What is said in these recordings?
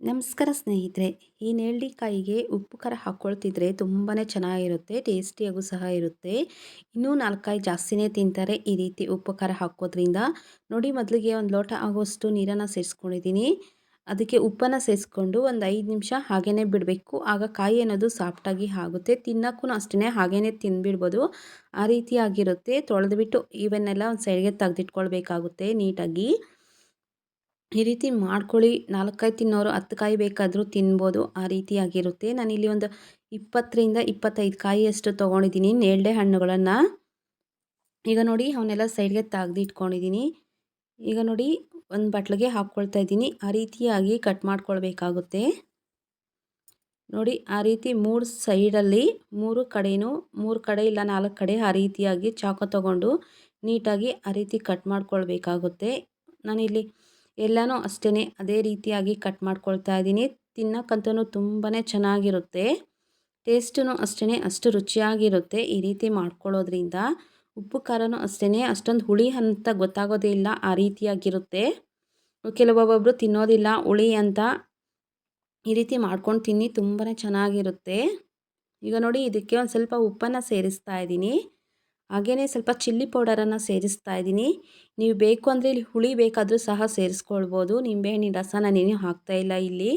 ನಮಸ್ಕಾರ ಸ್ನೇಹಿತರೆ. ಈ ನೇರಳೆಕಾಯಿಗೆ ಉಪ್ಪು ಖಾರ ಹಾಕ್ಕೊಳ್ತಿದ್ರೆ ತುಂಬಾ ಚೆನ್ನಾಗಿರುತ್ತೆ, ಟೇಸ್ಟಿಯಾಗೂ ಸಹ ಇರುತ್ತೆ. ಇನ್ನೂ 4-5 ಜಾಸ್ತಿನೇ ತಿಂತಾರೆ ಈ ರೀತಿ ಉಪ್ಪು ಖಾರ ಹಾಕೋದ್ರಿಂದ. ನೋಡಿ, ಮೊದಲಿಗೆ ಒಂದು ಲೋಟ ಆಗುವಷ್ಟು ನೀರನ್ನು ಸೇರಿಸ್ಕೊಂಡಿದ್ದೀನಿ. ಅದಕ್ಕೆ ಉಪ್ಪನ್ನು ಸೇರಿಸ್ಕೊಂಡು ಒಂದು 5 ನಿಮಿಷ ಹಾಗೇ ಬಿಡಬೇಕು. ಆಗ ಕಾಯಿ ಅನ್ನೋದು ಸಾಫ್ಟಾಗಿ ಆಗುತ್ತೆ. ತಿನ್ನೋಕ್ಕೂ ಅಷ್ಟೇ, ಹಾಗೇ ತಿಂದುಬಿಡ್ಬೋದು. ಆ ರೀತಿಯಾಗಿರುತ್ತೆ. ತೊಳೆದ್ಬಿಟ್ಟು ಇವನ್ನೆಲ್ಲ ಒಂದು ಸೈಡ್ಗೆ ತೆಗೆದಿಟ್ಕೊಳ್ಬೇಕಾಗುತ್ತೆ ನೀಟಾಗಿ. ಈ ರೀತಿ ಮಾಡ್ಕೊಳ್ಳಿ. 4 ಕಾಯಿ ತಿನ್ನೋರು 10 ಕಾಯಿ ಬೇಕಾದರೂ ತಿನ್ಬೋದು. ಆ ರೀತಿಯಾಗಿರುತ್ತೆ. ನಾನಿಲ್ಲಿ ಒಂದು 20ರಿಂದ 25 ಕಾಯಿಯಷ್ಟು ತೊಗೊಂಡಿದ್ದೀನಿ ನೇರಳೆ ಹಣ್ಣುಗಳನ್ನು. ಈಗ ನೋಡಿ, ಅವನ್ನೆಲ್ಲ ಸೈಡ್ಗೆ ತೆಗೆದಿಟ್ಕೊಂಡಿದ್ದೀನಿ. ಈಗ ನೋಡಿ, ಒಂದು ಬಟ್ಲಿಗೆ ಹಾಕ್ಕೊಳ್ತಾ ಇದ್ದೀನಿ. ಆ ರೀತಿಯಾಗಿ ಕಟ್ ಮಾಡ್ಕೊಳ್ಬೇಕಾಗುತ್ತೆ. ನೋಡಿ, ಆ ರೀತಿ 3 ಸೈಡಲ್ಲಿ 3 ಕಡೆನೂ 3 ಕಡೆ ಇಲ್ಲ 4 ಕಡೆ ಆ ರೀತಿಯಾಗಿ ಚಾಕು ತಗೊಂಡು ನೀಟಾಗಿ ಆ ರೀತಿ ಕಟ್ ಮಾಡ್ಕೊಳ್ಬೇಕಾಗುತ್ತೆ. ನಾನಿಲ್ಲಿ ಎಲ್ಲನೂ ಅಷ್ಟೇ ಅದೇ ರೀತಿಯಾಗಿ ಕಟ್ ಮಾಡ್ಕೊಳ್ತಾ ಇದ್ದೀನಿ. ತಿನ್ನೋಕ್ಕಂತೂ ತುಂಬಾ ಚೆನ್ನಾಗಿರುತ್ತೆ. ಟೇಸ್ಟೂ ಅಷ್ಟೇ, ಅಷ್ಟು ರುಚಿಯಾಗಿರುತ್ತೆ ಈ ರೀತಿ ಮಾಡ್ಕೊಳ್ಳೋದ್ರಿಂದ. ಉಪ್ಪು ಖಾರನೂ ಅಷ್ಟೇ, ಅಷ್ಟೊಂದು ಹುಳಿ ಅಂತ ಗೊತ್ತಾಗೋದೇ ಇಲ್ಲ, ಆ ರೀತಿಯಾಗಿರುತ್ತೆ. ಕೆಲವೊಬ್ಬೊಬ್ಬರು ತಿನ್ನೋದಿಲ್ಲ ಹುಳಿ ಅಂತ. ಈ ರೀತಿ ಮಾಡ್ಕೊಂಡು ತಿನ್ನಿ, ತುಂಬಾ ಚೆನ್ನಾಗಿರುತ್ತೆ. ಈಗ ನೋಡಿ, ಇದಕ್ಕೆ ಒಂದು ಸ್ವಲ್ಪ ಉಪ್ಪನ್ನು ಸೇರಿಸ್ತಾ ಇದ್ದೀನಿ. ಹಾಗೆಯೇ ಸ್ವಲ್ಪ ಚಿಲ್ಲಿ ಪೌಡರನ್ನು ಸೇರಿಸ್ತಾ ಇದ್ದೀನಿ. ನೀವು ಬೇಕು ಅಂದರೆ ಇಲ್ಲಿ ಹುಳಿ ಬೇಕಾದರೂ ಸಹ ಸೇರಿಸ್ಕೊಳ್ಬೋದು. ನಿಂಬೆಹಣ್ಣಿನ ರಸ ನಾನೇನು ಹಾಕ್ತಾಯಿಲ್ಲ ಇಲ್ಲಿ.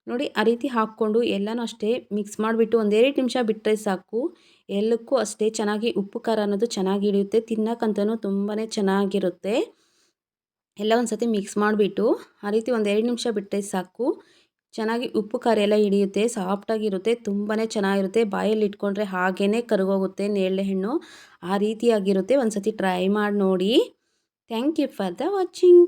ನೋಡಿ, ಆ ರೀತಿ ಹಾಕ್ಕೊಂಡು ಎಲ್ಲನೂ ಅಷ್ಟೇ ಮಿಕ್ಸ್ ಮಾಡಿಬಿಟ್ಟು ಒಂದು 2 ನಿಮಿಷ ಬಿಟ್ಟರೆ ಸಾಕು. ಎಲ್ಲಕ್ಕೂ ಅಷ್ಟೇ ಚೆನ್ನಾಗಿ ಉಪ್ಪು ಖಾರ ಅನ್ನೋದು ಚೆನ್ನಾಗಿ ಹಿಡಿಯುತ್ತೆ. ತಿನ್ನೋಕ್ಕಂತೂ ತುಂಬಾ ಚೆನ್ನಾಗಿರುತ್ತೆ. ಎಲ್ಲ ಒಂದು ಸತಿ ಮಿಕ್ಸ್ ಮಾಡಿಬಿಟ್ಟು ಆ ರೀತಿ ಒಂದು 2 ನಿಮಿಷ ಬಿಟ್ಟರೆ ಸಾಕು. ಚೆನ್ನಾಗಿ ಉಪ್ಪು ಖಾರ ಎಲ್ಲ ಹಿಡಿಯುತ್ತೆ, ಸಾಫ್ಟಾಗಿರುತ್ತೆ, ತುಂಬಾ ಚೆನ್ನಾಗಿರುತ್ತೆ. ಬಾಯಲ್ಲಿ ಇಟ್ಕೊಂಡ್ರೆ ಹಾಗೇ ಕರಗೋಗುತ್ತೆ ನೇರಳೆ ಹಣ್ಣು. ಆ ರೀತಿಯಾಗಿರುತ್ತೆ. ಒಂದು ಸತಿ ಟ್ರೈ ಮಾಡಿ ನೋಡಿ. Thank you for the watching.